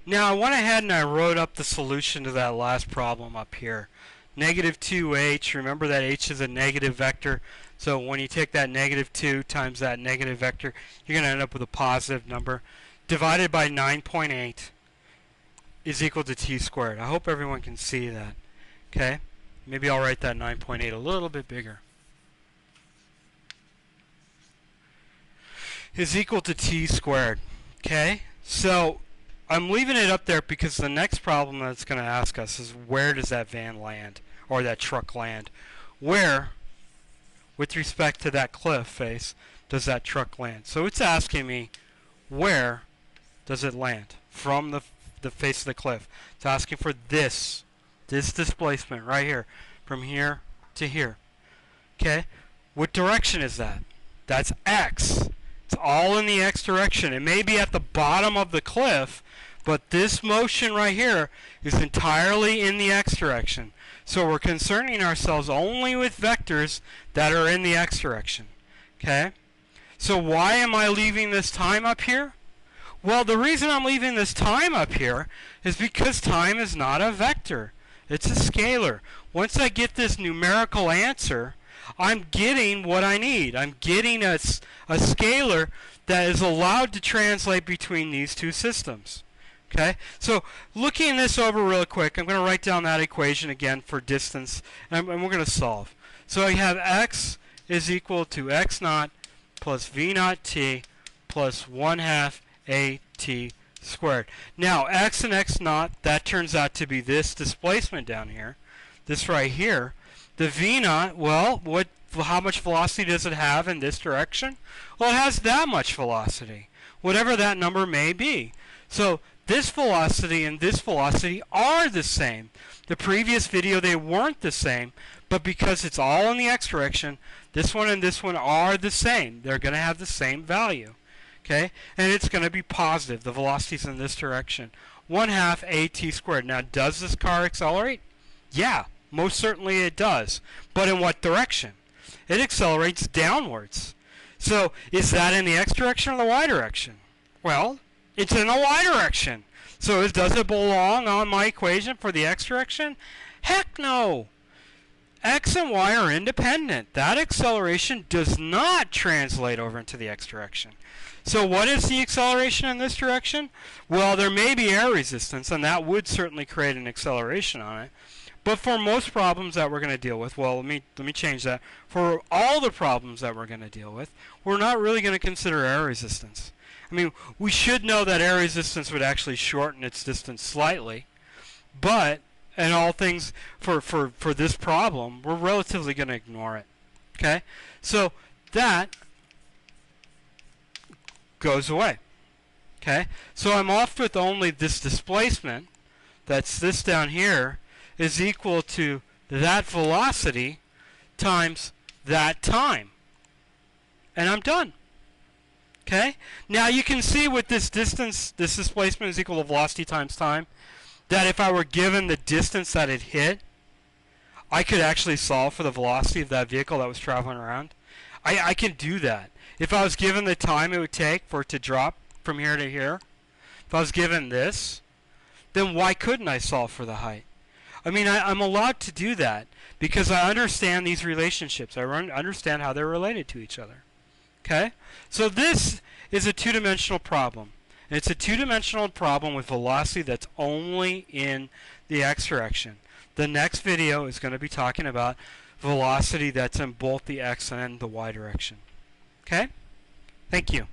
Now I went ahead and I wrote up the solution to that last problem up here. Negative 2h, remember that h is a negative vector, so when you take that negative 2 times that negative vector, you're going to end up with a positive number, divided by 9.8 is equal to t squared. I hope everyone can see that. Okay? Maybe I'll write that 9.8 a little bit bigger. Is equal to t squared. Okay? So I'm leaving it up there because the next problem that's going to ask us is where does that van land, or that truck land? Where, with respect to that cliff face, does that truck land? So it's asking me where does it land from the face of the cliff. It's asking for this displacement right here, from here to here. Okay? What direction is that? That's x. It's all in the x direction. It may be at the bottom of the cliff, but this motion right here is entirely in the x direction. So we're concerning ourselves only with vectors that are in the x direction. Okay? So why am I leaving this time up here? Well, the reason I'm leaving this time up here is because time is not a vector. It's a scalar. Once I get this numerical answer, I'm getting what I need. I'm getting a scalar that is allowed to translate between these two systems. Okay? So looking this over real quick, I'm going to write down that equation again for distance, and we're going to solve. So I have x is equal to x naught plus v naught t plus 1/2 at squared. Now x and x naught, that turns out to be this displacement down here, this right here. The v naught, well, how much velocity does it have in this direction? Well, it has that much velocity, whatever that number may be. So this velocity and this velocity are the same. The previous video, they weren't the same, but because it's all in the x direction, this one and this one are the same. They're going to have the same value. Okay? And it's going to be positive. The velocity's in this direction. 1/2 at squared. Now, does this car accelerate? Yeah, most certainly it does. But in what direction? It accelerates downwards. So, is that in the x direction or the y direction? Well, it's in the y direction. So, does it belong on my equation for the x direction? Heck no! X and y are independent. That acceleration does not translate over into the x direction. So what is the acceleration in this direction? Well, there may be air resistance, and that would certainly create an acceleration on it. But for most problems that we're going to deal with, well, let me change that. For all the problems that we're going to deal with, we're not really going to consider air resistance. I mean, we should know that air resistance would actually shorten its distance slightly, but in all things for this problem, we're relatively going to ignore it. Okay? So that goes away. Okay? So I'm off with only this displacement, that's this down here, is equal to that velocity times that time. And I'm done. Okay? Now you can see with this distance, this displacement is equal to velocity times time, that if I were given the distance that it hit, I could actually solve for the velocity of that vehicle that was traveling around. I can do that. If I was given the time it would take for it to drop from here to here, if I was given this, then why couldn't I solve for the height? I mean, I'm allowed to do that because I understand these relationships. I understand how they're related to each other. Okay? So this is a two-dimensional problem. And it's a two-dimensional problem with velocity that's only in the x direction. The next video is going to be talking about velocity that's in both the x and the y direction. Okay? Thank you.